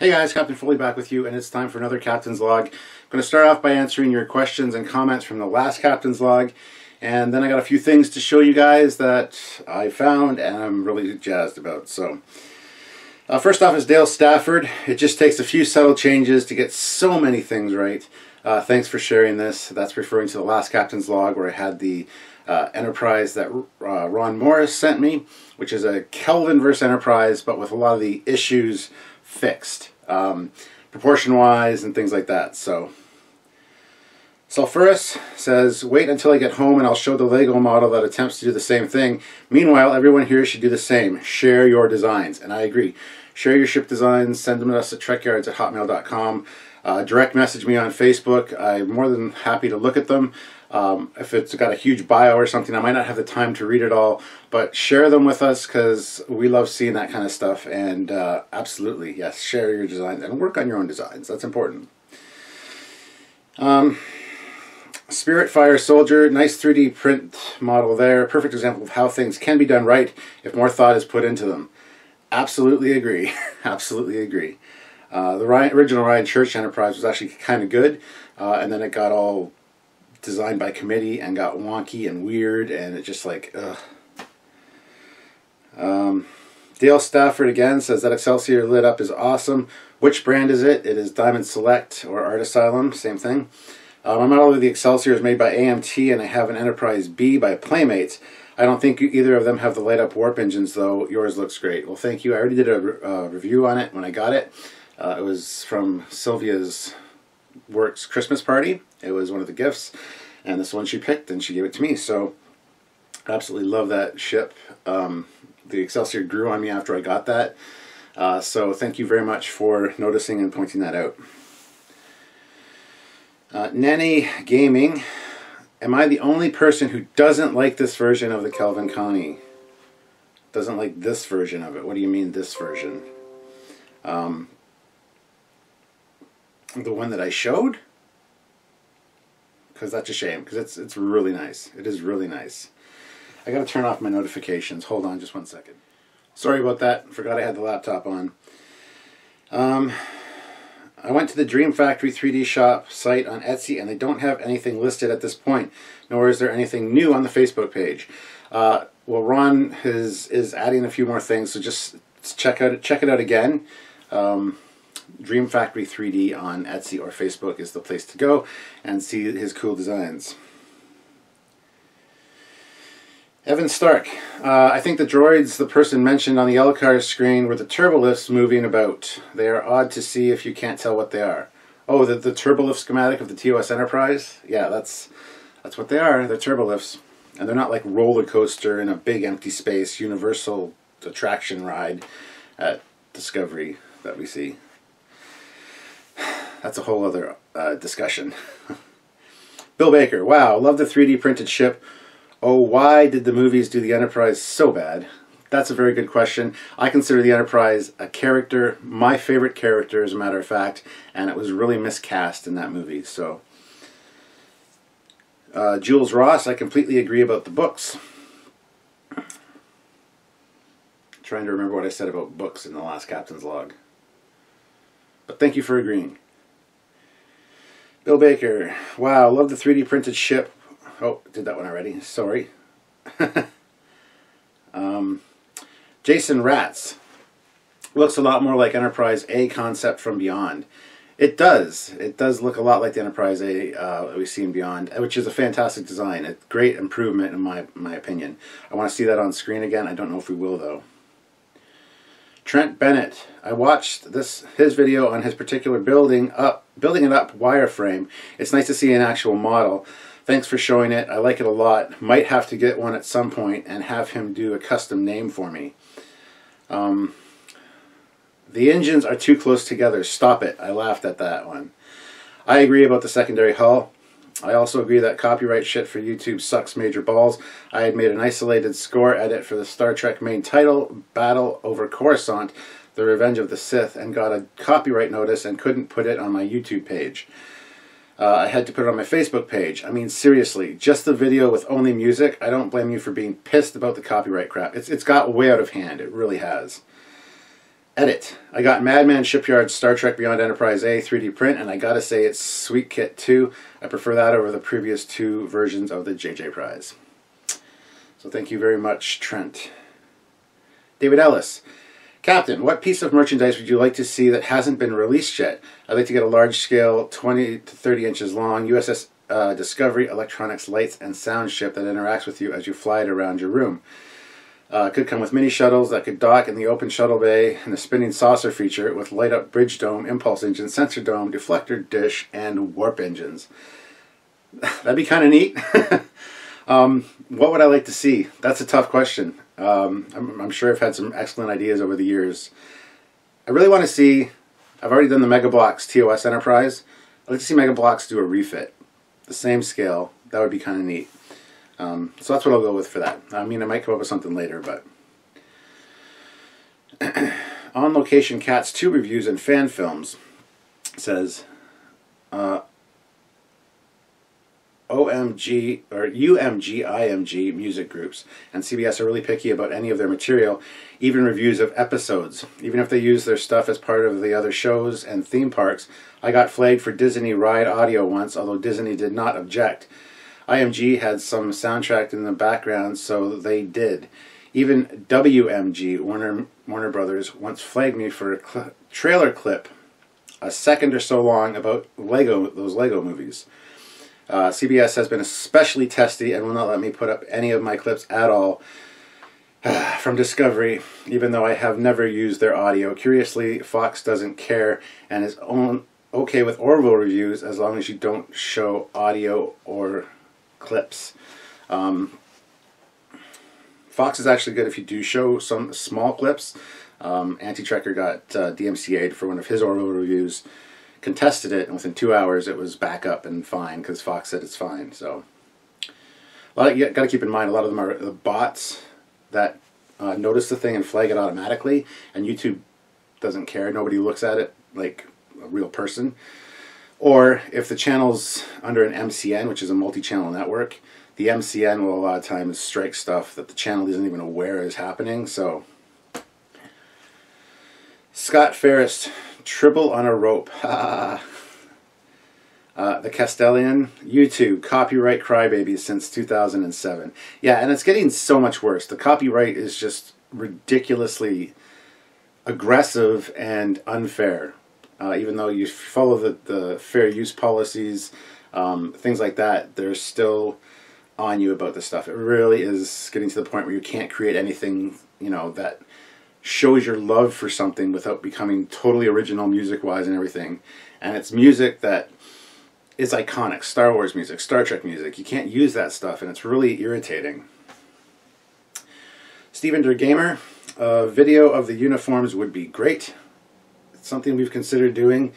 Hey guys, Captain Foley back with you, and it's time for another Captain's Log. I'm going to start off by answering your questions and comments from the last Captain's Log, and then I got a few things to show you guys that I found and I'm really jazzed about. So, first off is Dale Stafford. It just takes a few subtle changes to get so many things right. Thanks for sharing this. That's referring to the last Captain's Log where I had the Enterprise that Ron Morris sent me, which is a Kelvin-verse Enterprise, but with a lot of the issues fixed, proportion-wise and things like that. So, Sulphurus says, wait until I get home and I'll show the Lego model that attempts to do the same thing. Meanwhile, everyone here should do the same. Share your designs. And I agree. Share your ship designs. Send them to us at Trekyards@hotmail.com. Direct message me on Facebook. I'm more than happy to look at them. If it's got a huge bio or something, I might not have the time to read it all, but share them with us because we love seeing that kind of stuff. And absolutely, yes, share your designs and work on your own designs. That's important. Spirit Fire Soldier, nice 3D print model there. Perfect example of how things can be done right if more thought is put into them. Absolutely agree. Absolutely agree. The original Ryan Church Enterprise was actually kind of good, and then it got all designed by committee and got wonky and weird, and it just like, ugh. Dale Stafford again says that Excelsior lit up is awesome. Which brand is it? It is Diamond Select or Art Asylum, same thing. My model of the Excelsior is made by AMT, and I have an Enterprise B by Playmates. I don't think either of them have the light up warp engines, though. Yours looks great. Well, thank you. I already did a review on it when I got it. It was from Sylvia's Works Christmas party. It was one of the gifts, and this one she picked and she gave it to me. So I absolutely love that ship. The Excelsior grew on me after I got that. So thank you very much for noticing and pointing that out. Nanny Gaming. Am I the only person who doesn't like this version of the Kelvin Connie? Doesn't like this version of it? What do you mean this version? The one that I showed? Because that's a shame, because it's really nice. It is really nice. I gotta turn off my notifications. Hold on just one second. Sorry about that. Forgot I had the laptop on. I went to the Dream Factory 3D shop site on Etsy, and they don't have anything listed at this point, nor is there anything new on the Facebook page. Well, Ron is adding a few more things, so just check it out again. Dream Factory 3D on Etsy or Facebook is the place to go and see his cool designs. Evan Stark. I think the droids the person mentioned on the LCAR screen were the turbolifts moving about. They are odd to see if you can't tell what they are. Oh, the turbolift schematic of the TOS Enterprise? Yeah, that's what they are. They're turbolifts. And they're not like roller coaster in a big empty space universal attraction ride at Discovery that we see. That's a whole other discussion. Bill Baker. Wow, love the 3D printed ship. Oh, why did the movies do the Enterprise so bad? That's a very good question. I consider the Enterprise a character, my favorite character as a matter of fact, and it was really miscast in that movie. So, Jules Ross, I completely agree about the books. Trying to remember what I said about books in the last Captain's Log. But thank you for agreeing. Bill Baker, wow, love the 3D printed ship. Oh, did that one already. Sorry. Jason Ratz. Looks a lot more like Enterprise A concept from Beyond. It does. It does look a lot like the Enterprise A that we see in Beyond, which is a fantastic design. A great improvement in my opinion. I want to see that on screen again. I don't know if we will, though. Trent Bennett. I watched his video on his particular building it up wireframe. It's nice to see an actual model. Thanks for showing it. I like it a lot. Might have to get one at some point and have him do a custom name for me. The engines are too close together. Stop it. I laughed at that one. I agree about the secondary hull. I also agree that copyright shit for YouTube sucks major balls. I had made an isolated score edit for the Star Trek main title, Battle over Coruscant, The Revenge of the Sith, and got a copyright notice and couldn't put it on my YouTube page. I had to put it on my Facebook page. I mean, seriously, just the video with only music, I don't blame you for being pissed about the copyright crap. It's got way out of hand. It really has. Edit. I got Madman Shipyard's Star Trek Beyond Enterprise A 3D print, and I gotta say it's sweet kit too. I prefer that over the previous 2 versions of the JJ Prize. So thank you very much, Trent. David Ellis. Captain, what piece of merchandise would you like to see that hasn't been released yet? I'd like to get a large scale, 20 to 30 inches long, USS Discovery electronics, lights, and sound ship that interacts with you as you fly it around your room. It could come with mini shuttles that could dock in the open shuttle bay and a spinning saucer feature with light-up bridge dome, impulse engine, sensor dome, deflector dish, and warp engines. That'd be kind of neat. What would I like to see? That's a tough question. I'm sure I've had some excellent ideas over the years. I really want to see, I've already done the Mega Bloks TOS Enterprise. I'd like to see Mega Bloks do a refit. The same scale. That would be kind of neat. So that's what I'll go with for that. I mean, I might come up with something later, but... On Location Cats 2 reviews and fan films says... OMG or UMG IMG music groups and CBS are really picky about any of their material, even reviews of episodes. Even if they use their stuff as part of the other shows and theme parks. I got flagged for Disney Ride audio once, although Disney did not object. IMG had some soundtrack in the background, so they did. Even WMG, Warner Brothers, once flagged me for a trailer clip, a second or so long, about those Lego movies. CBS has been especially testy and will not let me put up any of my clips at all from Discovery, even though I have never used their audio. Curiously, Fox doesn't care and is okay with Orville reviews as long as you don't show audio or clips. Fox is actually good if you do show some small clips. Anti-Trekker got DMCA'd for one of his Orville reviews. Contested it, and within 2 hours it was back up and fine because Fox said it's fine. So, you got to keep in mind, a lot of them are the bots that notice the thing and flag it automatically, and YouTube doesn't care. Nobody looks at it like a real person. Or if the channel's under an MCN, which is a multi-channel network, the MCN will a lot of times strike stuff that the channel isn't even aware is happening. So, Scott Ferris. Tribble on a Rope. The Castellian. YouTube. Copyright crybabies since 2007. Yeah, and it's getting so much worse. The copyright is just ridiculously aggressive and unfair. Even though you follow the fair use policies, things like that, they're still on you about this stuff. It really is getting to the point where you can't create anything, that shows your love for something without becoming totally original music-wise and everything. And it's music that is iconic. Star Wars music, Star Trek music. You can't use that stuff, and it's really irritating. Steven Der Gamer, a video of the uniforms would be great. It's something we've considered doing.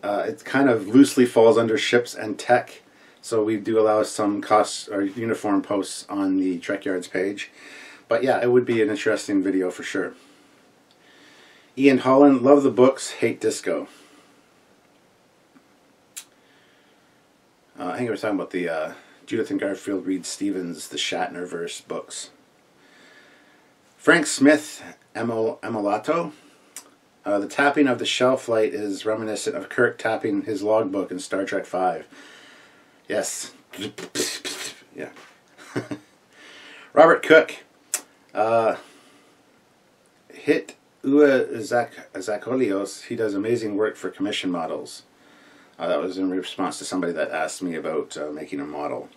It kind of loosely falls under ships and tech, so we do allow some costs or uniform posts on the Trekyards page. But yeah, it would be an interesting video for sure. Ian Holland, love the books, hate disco. I think we're talking about the Judith and Garfield Reed Stevens, the Shatnerverse books. Frank Smith, Emolato. The tapping of the shelf light is reminiscent of Kirk tapping his logbook in Star Trek V. Yes. Yeah. Robert Cook. Hit Ua Zakolios. He does amazing work for commission models. That was in response to somebody that asked me about making a model.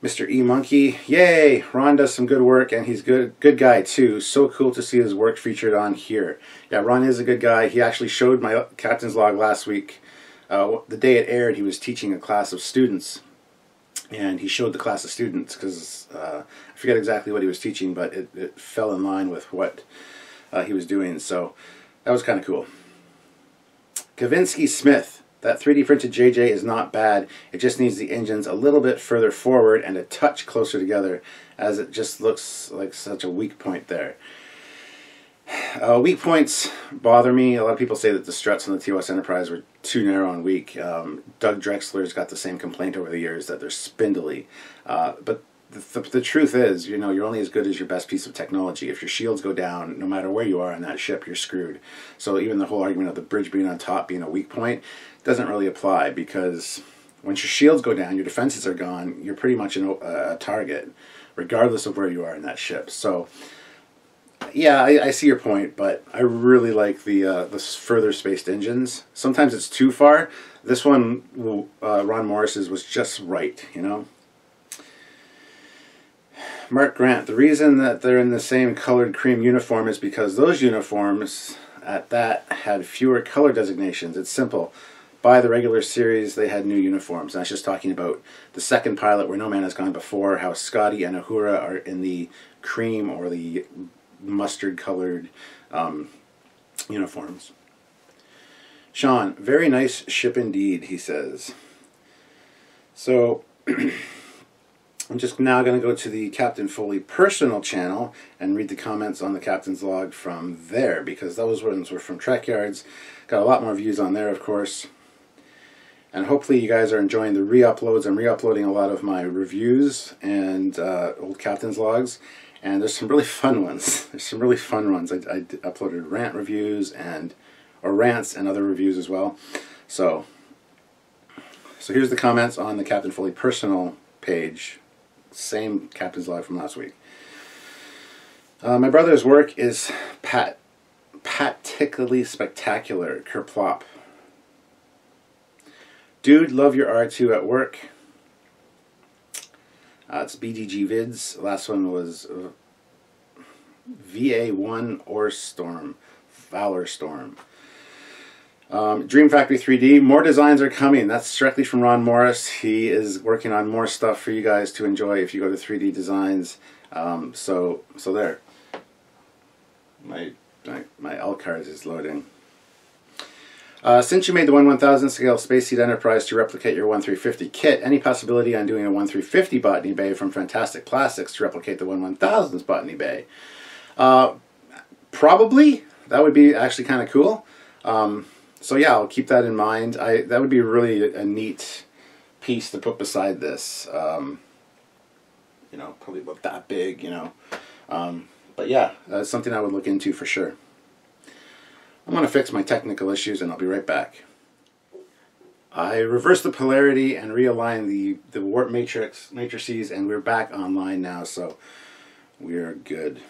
Mr. E Monkey, yay! Ron does some good work, and he's good guy too. So cool to see his work featured on here. Yeah, Ron is a good guy. He actually showed my Captain's Log last week. The day it aired, he was teaching a class of students. And he showed the class of students because I forget exactly what he was teaching, but it fell in line with what he was doing. So that was kind of cool. Kavinsky Smith. That 3D printed JJ is not bad. It just needs the engines a little bit further forward and a touch closer together, as it just looks like such a weak point there. Weak points bother me. A lot of people say that the struts on the TOS Enterprise were too narrow and weak. Doug Drexler's got the same complaint over the years, that they're spindly. But the truth is, you know, you're only as good as your best piece of technology. If your shields go down, no matter where you are on that ship, you're screwed. So even the whole argument of the bridge being on top being a weak point doesn't really apply, because once your shields go down, your defenses are gone, you're pretty much a target, regardless of where you are in that ship. So yeah, I see your point, but I really like the further spaced engines. Sometimes it's too far. This one, Ron Morris's, was just right, you know. Mark Grant, the reason that they're in the same colored cream uniform is because those uniforms at that had fewer color designations. It's simple. By the regular series, they had new uniforms. And I was just talking about the second pilot where No Man Has Gone Before, how Scotty and Uhura are in the cream or the mustard colored uniforms. Sean, very nice ship indeed, he says. So I'm just now going to go to the Captain Foley personal channel and read the comments on the Captain's Log from there, because those ones were from Trekyards. Got a lot more views on there, of course. And hopefully you guys are enjoying the re-uploads. I'm re-uploading a lot of my reviews and old Captain's Logs. And there's some really fun ones. There's some really fun ones. I uploaded rant reviews or rants and other reviews as well. So here's the comments on the Captain Foley personal page. Same Captain's Log from last week. My brother's work is particularly spectacular. Kerplop. Dude, love your R2 at work. It's BDG Vids. Last one was VA1 or Storm. Valor Storm. Dream Factory 3D. More designs are coming. That's directly from Ron Morris. He is working on more stuff for you guys to enjoy if you go to 3D Designs. So there. My L-Cards is loading. Since you made the 1/1000 scale Space Seed Enterprise to replicate your 1/350 kit, any possibility on doing a 1/350 Botany Bay from Fantastic Plastics to replicate the 1/1000's Botany Bay? Probably. That would be actually kind of cool. So yeah, I'll keep that in mind. That would be really a neat piece to put beside this. You know, probably about that big, you know. But yeah, that's something I would look into for sure. I'm going to fix my technical issues and I'll be right back. I reversed the polarity and realigned the warp matrices, and we're back online now, so we're good.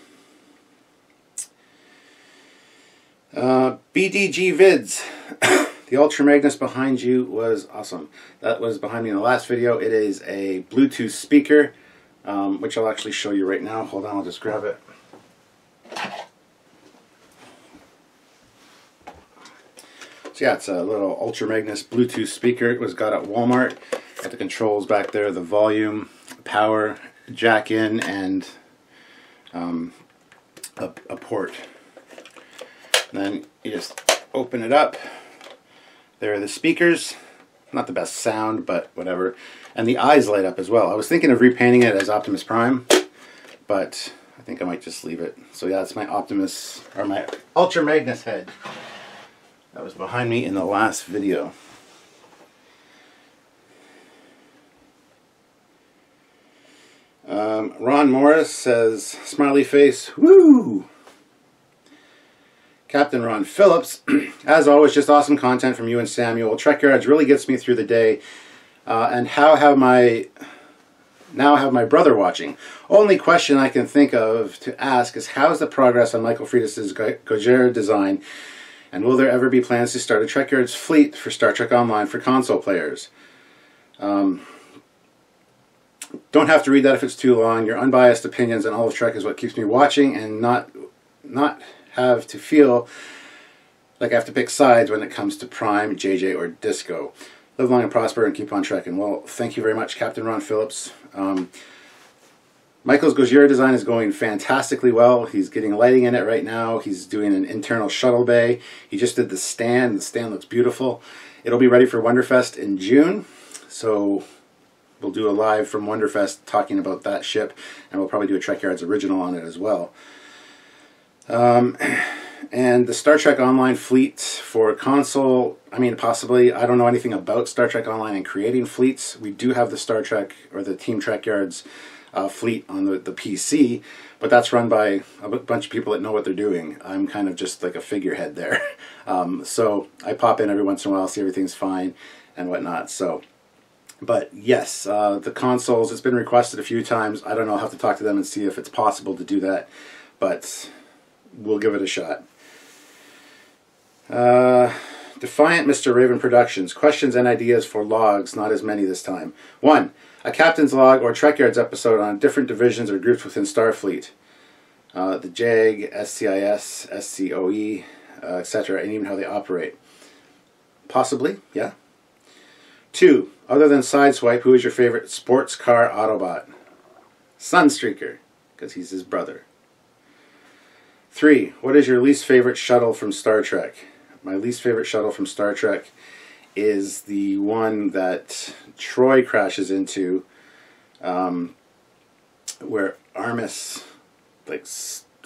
BDG Vids. The Ultra Magnus behind you was awesome. That was behind me in the last video. It is a Bluetooth speaker, which I'll actually show you right now. Hold on, I'll just grab it. So yeah, it's a little Ultra Magnus Bluetooth speaker. It was got at Walmart. Got the controls back there, the volume, power, jack in, and a port. And then you just open it up. There are the speakers. Not the best sound, but whatever. And the eyes light up as well. I was thinking of repainting it as Optimus Prime, but I think I might just leave it. So yeah, that's my Optimus, or my Ultra Magnus head. That was behind me in the last video. Ron Morris says, smiley face, woo! Captain Ron Phillips, as always, just awesome content from you and Samuel. Trekyards really gets me through the day. And now have my brother watching. Only question I can think of to ask is, how's the progress on Michael Freitas' Gojira design? And will there ever be plans to start a Trekyards fleet for Star Trek Online for console players? Don't have to read that if it's too long. Your unbiased opinions on all of Trek is what keeps me watching, and not have to feel like I have to pick sides when it comes to Prime, JJ, or Disco. Live long and prosper and keep on trekking. Well, thank you very much, Captain Ron Phillips. Michael's Gojira design is going fantastically well. He's getting lighting in it right now. He's doing an internal shuttle bay. He just did the stand. The stand looks beautiful. It'll be ready for Wonderfest in June. So we'll do a live from Wonderfest talking about that ship. And we'll probably do a Trekyards original on it as well. And the Star Trek Online fleet for console, I mean, possibly. I don't know anything about Star Trek Online and creating fleets. We do have the Star Trek, or the Team Trekyards fleet on the PC, but that's run by a bunch of people that know what they're doing. I'm kind of just like a figurehead there. So I pop in every once in a while, see everything's fine and whatnot. So, but yes, the consoles, it's been requested a few times. I don't know, I'll have to talk to them and see if it's possible to do that, but we'll give it a shot. Defiant Mr. Raven Productions. Questions and ideas for logs, not as many this time. 1. A captain's log or Trekyards episode on different divisions or groups within Starfleet. The JAG, SCIS, SCOE, etc., and even how they operate. Possibly, yeah. 2. Other than Sideswipe, who is your favorite sports car Autobot? Sunstreaker, because he's his brother. 3. What is your least favorite shuttle from Star Trek? My least favorite shuttle from Star Trek is the one that Troy crashes into, where Armis like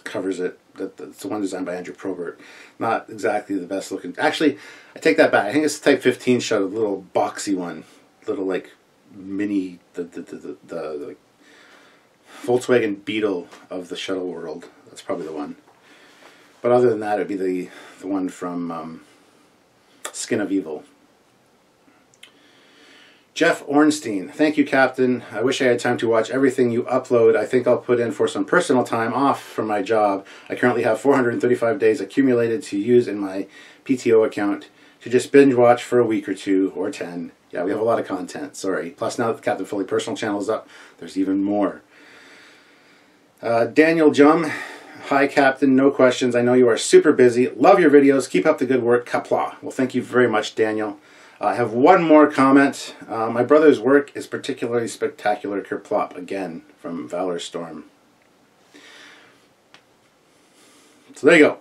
covers it. That's the one designed by Andrew Probert. Not exactly the best looking. Actually, I take that back. I think it's the Type 15 shuttle, the little boxy one, little like mini the Volkswagen Beetle of the shuttle world. That's probably the one. But other than that, it'd be the one from Skin of Evil. Jeff Ornstein. Thank you, Captain. I wish I had time to watch everything you upload. I think I'll put in for some personal time off from my job. I currently have 435 days accumulated to use in my PTO account to just binge watch for a week or 2 or 10. Yeah, we have a lot of content. Sorry. Plus, now that the Captain Foley personal channel is up, there's even more. Daniel Jum. Hi, Captain. No questions. I know you are super busy. Love your videos. Keep up the good work. Kapla. Well, thank you very much, Daniel. I have one more comment. My brother's work is particularly spectacular. Kerplop, again, from Valor Storm. So there you go.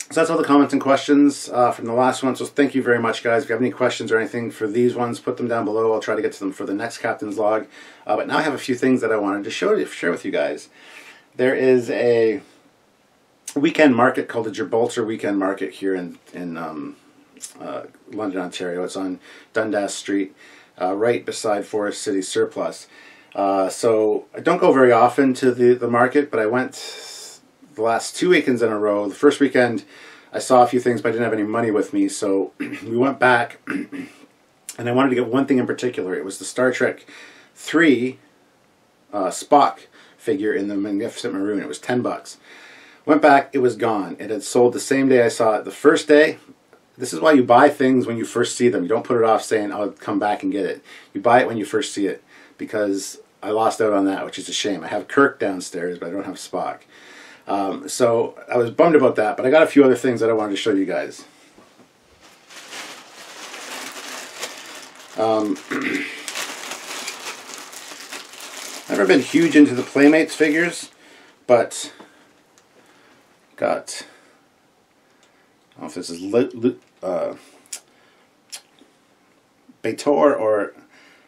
So that's all the comments and questions from the last one. So thank you very much, guys. If you have any questions or anything for these ones, put them down below. I'll try to get to them for the next Captain's Log. But now I have a few things that I wanted to share with you guys. There is a weekend market called the Gibraltar Weekend Market here in London, Ontario. It's on Dundas Street, right beside Forest City Surplus. So I don't go very often to the market, but I went the last 2 weekends in a row. The first weekend I saw a few things, but I didn't have any money with me, so we went back, and I wanted to get one thing in particular. It was the Star Trek 3 Spock figure in the Magnificent Maroon. It was $10. Went back, it was gone. It had sold the same day I saw it. The first day, this is why you buy things when you first see them. You don't put it off saying, I'll come back and get it. You buy it when you first see it, because I lost out on that, which is a shame. I have Kirk downstairs, but I don't have Spock. So I was bummed about that, but I got a few other things that I wanted to show you guys. I've never been huge into the Playmates figures, but got, I don't know if this is Betor, or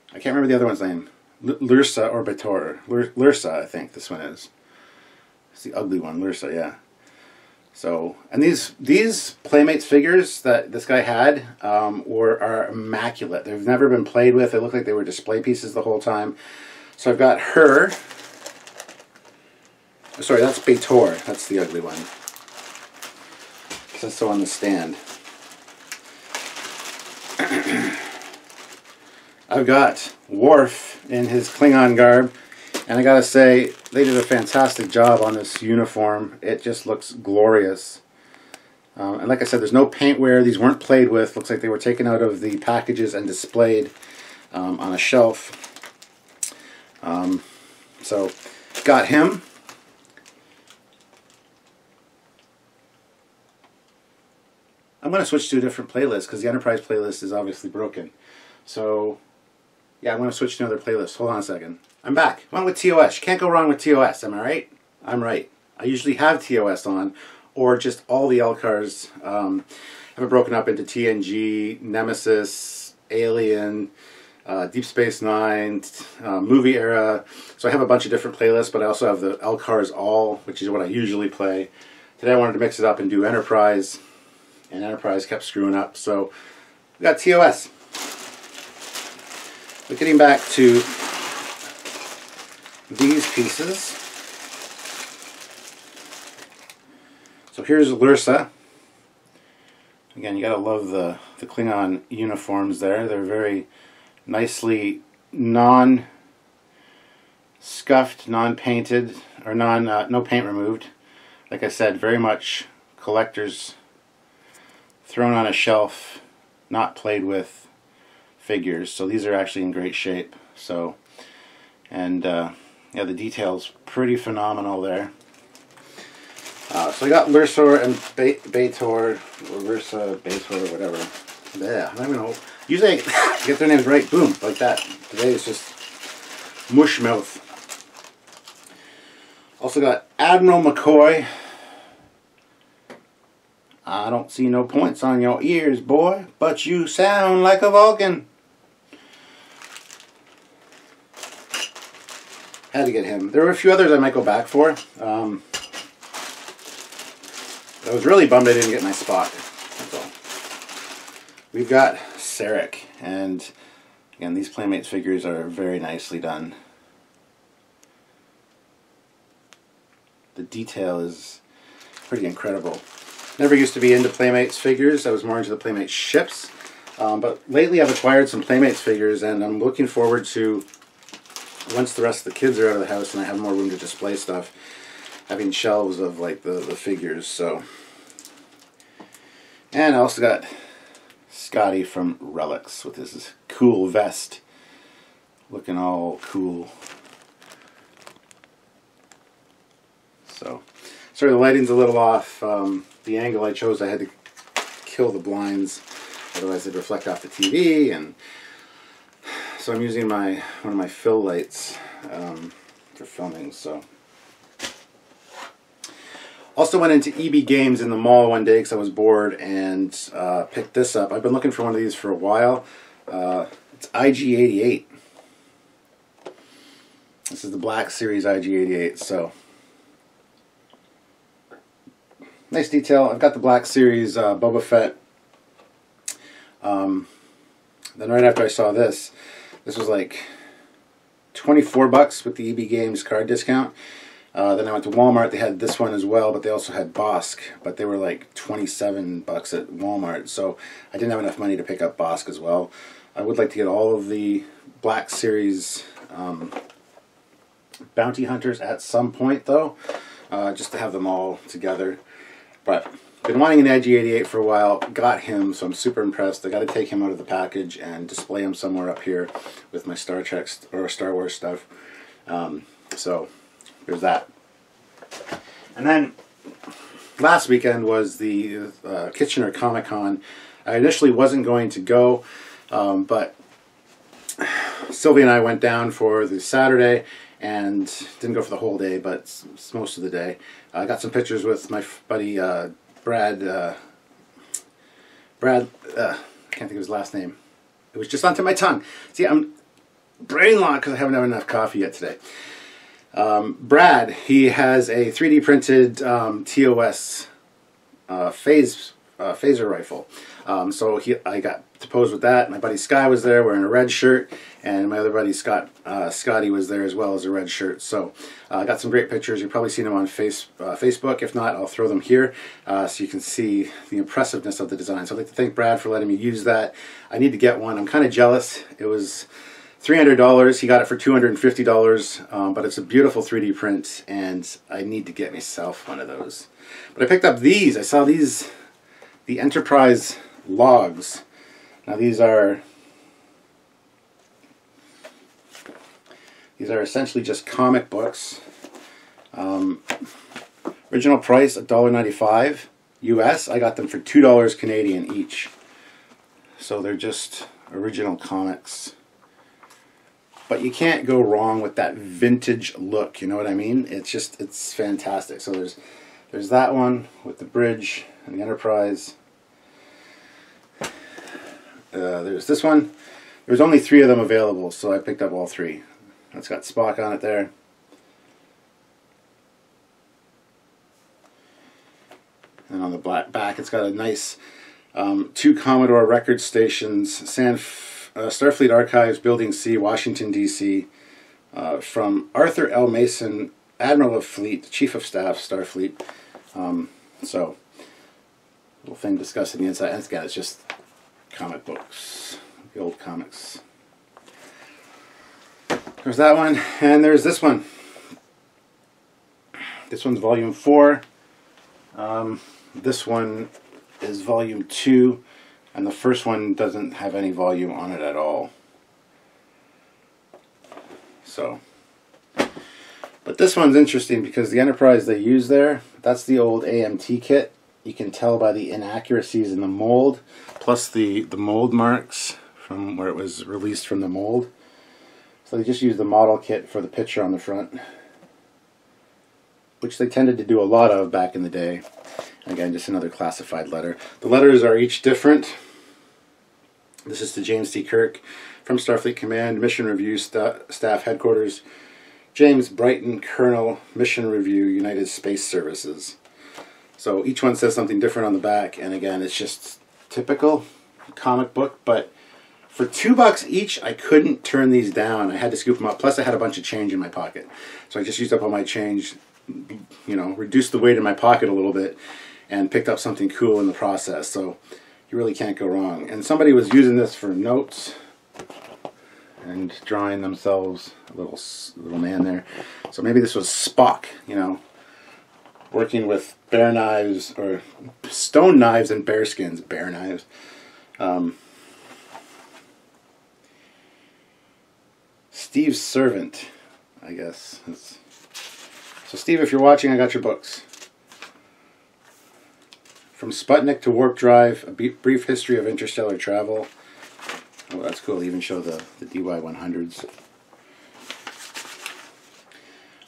I can't remember the other one's name. Lursa or Betor. Lursa, I think this one is. It's the ugly one, Lursa, yeah. So, and these Playmates figures that this guy had are immaculate. They've never been played with. They look like they were display pieces the whole time. So I've got her. Sorry, that's Betor. That's the ugly one. That's so on the stand. I've got Worf in his Klingon garb, and I gotta say, they did a fantastic job on this uniform. It just looks glorious. And like I said, there's no paint wear. These weren't played with. Looks like they were taken out of the packages and displayed on a shelf. So, got him. I'm going to switch to a different playlist because the Enterprise playlist is obviously broken. So, yeah, I'm going to switch to another playlist. Hold on a second. I'm back. Went with TOS. You can't go wrong with TOS, am I right? I'm right. I usually have TOS on, or just all the LCARs. Have it broken up into TNG, Nemesis, Alien, Deep Space Nine, movie era. So I have a bunch of different playlists, but I also have the LCARs all, which is what I usually play. Today I wanted to mix it up and do Enterprise, and Enterprise kept screwing up. So we got TOS. But getting back to these pieces. So here's Lursa. Again, you gotta love the Klingon uniforms there. They're very nicely non-scuffed, non-painted, or no paint removed. Like I said, very much collectors thrown on a shelf, not played with figures. So these are actually in great shape. So, and yeah, the detail's pretty phenomenal there. So I got Lursor and Baator, or Lursa, Baator, whatever. Yeah, I don't even know. Usually I get their names right, boom, like that. Today it's just mush mouth. Also got Admiral McCoy. I don't see no points on your ears, boy, but you sound like a Vulcan. Had to get him. There were a few others I might go back for. I was really bummed I didn't get my Spock. That's all. We've got Sarek, and again, these Playmates figures are very nicely done. The detail is pretty incredible. Never used to be into Playmates figures. I was more into the Playmates ships. But lately I've acquired some Playmates figures, and I'm looking forward to, once the rest of the kids are out of the house and I have more room to display stuff, having shelves of like the figures. So, and I also got Scotty from Relics with his cool vest, looking all cool. So, sorry the lighting's a little off. The angle I chose, I had to kill the blinds, otherwise they'd reflect off the TV, and so I'm using one of my fill lights for filming. So, also went into EB Games in the mall one day because I was bored and picked this up. I've been looking for one of these for a while. It's IG-88. This is the Black Series IG-88. So, nice detail. I've got the Black Series Boba Fett. Then right after I saw this was like $24 with the EB Games card discount. Then I went to Walmart. They had this one as well, but they also had Bosk, but they were like $27 at Walmart. So I didn't have enough money to pick up Bosk as well. I would like to get all of the Black Series Bounty Hunters at some point, though, just to have them all together. But been wanting an IG-88 for a while, got him, so I'm super impressed. I got to take him out of the package and display him somewhere up here with my Star Trek or Star Wars stuff. So there's that. And then last weekend was the Kitchener Comic-Con. I initially wasn't going to go, but Sylvia and I went down for the Saturday and didn't go for the whole day, but most of the day. I got some pictures with my buddy Brad. I can't think of his last name. It was just onto my tongue. See, I'm brain locked because I haven't had enough coffee yet today. Brad, he has a 3D printed TOS phaser rifle. So I got to pose with that. My buddy Sky was there wearing a red shirt, and my other buddy Scotty was there as well as a red shirt. So I got some great pictures. You've probably seen them on Facebook. If not, I'll throw them here so you can see the impressiveness of the design. So I'd like to thank Brad for letting me use that. I need to get one. I'm kind of jealous. It was $300. He got it for $250, but it's a beautiful 3D print, and I need to get myself one of those. But I picked up these. I saw these, the Enterprise logs. Now these are essentially just comic books. Original price $1.95 US. I got them for $2 Canadian each. So they're just original comics. But you can't go wrong with that vintage look, you know what I mean? It's fantastic. So there's that one with the bridge and the Enterprise. There's this one. There's only 3 of them available, so I picked up all 3. It's got Spock on it there. And on the back, it's got a nice 2 Commodore record stations, Starfleet Archives, Building C, Washington, D.C. from Arthur L. Mason, Admiral of Fleet, Chief of Staff, Starfleet. So, little thing discussing the inside. And again, it's just comic books, the old comics. There's that one, and there's this one. This one's volume 4. This one is volume 2, and the first one doesn't have any volume on it at all. So, but this one's interesting because the Enterprise they use there, that's the old AMT kit. You can tell by the inaccuracies in the mold, plus the mold marks from where it was released from the mold. So they just used the model kit for the picture on the front, which they tended to do a lot of back in the day. Again, just another classified letter. The letters are each different. This is to James T. Kirk from Starfleet Command, Mission Review, Staff Headquarters. James Brighton, Colonel, Mission Review, United Space Services. So each one says something different on the back, and again, it's just typical comic book, but for $2 each, I couldn't turn these down. I had to scoop them up. Plus, I had a bunch of change in my pocket. So I just used up all my change, you know, reduced the weight in my pocket a little bit, and picked up something cool in the process. So you really can't go wrong. And somebody was using this for notes and drawing themselves a little man there. So maybe this was Spock, you know, working with bear knives, or stone knives and bear skins. Bear knives. Steve's servant, I guess. So Steve, if you're watching, I got your books. From Sputnik to Warp Drive, a brief history of interstellar travel. Oh, that's cool. They even show the DY-100s.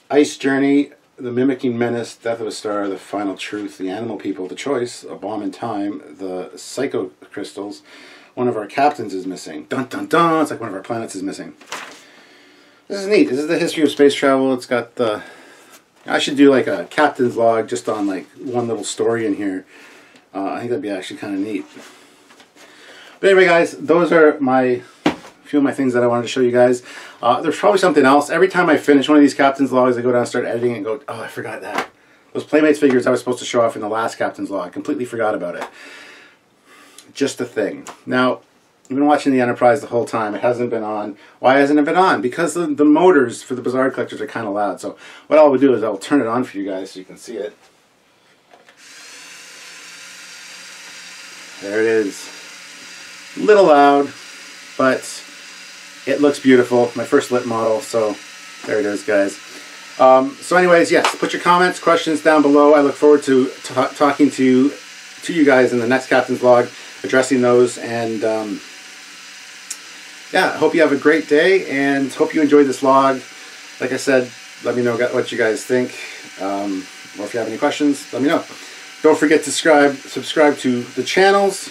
Ice Journey, The Mimicking Menace, Death of a Star, The Final Truth, The Animal People, The Choice, A Bomb in Time, The Psycho Crystals. One of our captains is missing. Dun dun dun! It's like one of our planets is missing. This is neat. This is the history of space travel. It's got the... I should do like a captain's log just on like one little story in here. I think that'd be actually kind of neat. But anyway, guys, those are a few of my things that I wanted to show you guys. There's probably something else. Every time I finish one of these captain's logs, I go down and start editing and go, oh, I forgot that. Those Playmates figures I was supposed to show off in the last captain's log. I completely forgot about it. Just a thing. Now, I've been watching the Enterprise the whole time. It hasn't been on. Why hasn't it been on? Because the motors for the Bizarre Collectors are kind of loud. So what I will do is I'll turn it on for you guys so you can see it. There it is. A little loud, but it looks beautiful. My first lit model, so there it is, guys. So anyways, yes, put your comments, questions down below. I look forward to talking to you guys in the next Captain's Log, addressing those, and yeah, I hope you have a great day, and hope you enjoyed this log. Like I said, let me know what you guys think, or if you have any questions, let me know. Don't forget to subscribe to the channels,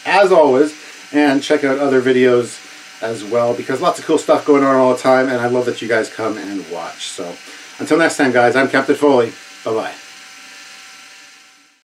as always, and check out other videos as well, because lots of cool stuff going on all the time, and I love that you guys come and watch. So until next time, guys, I'm Captain Foley. Bye-bye.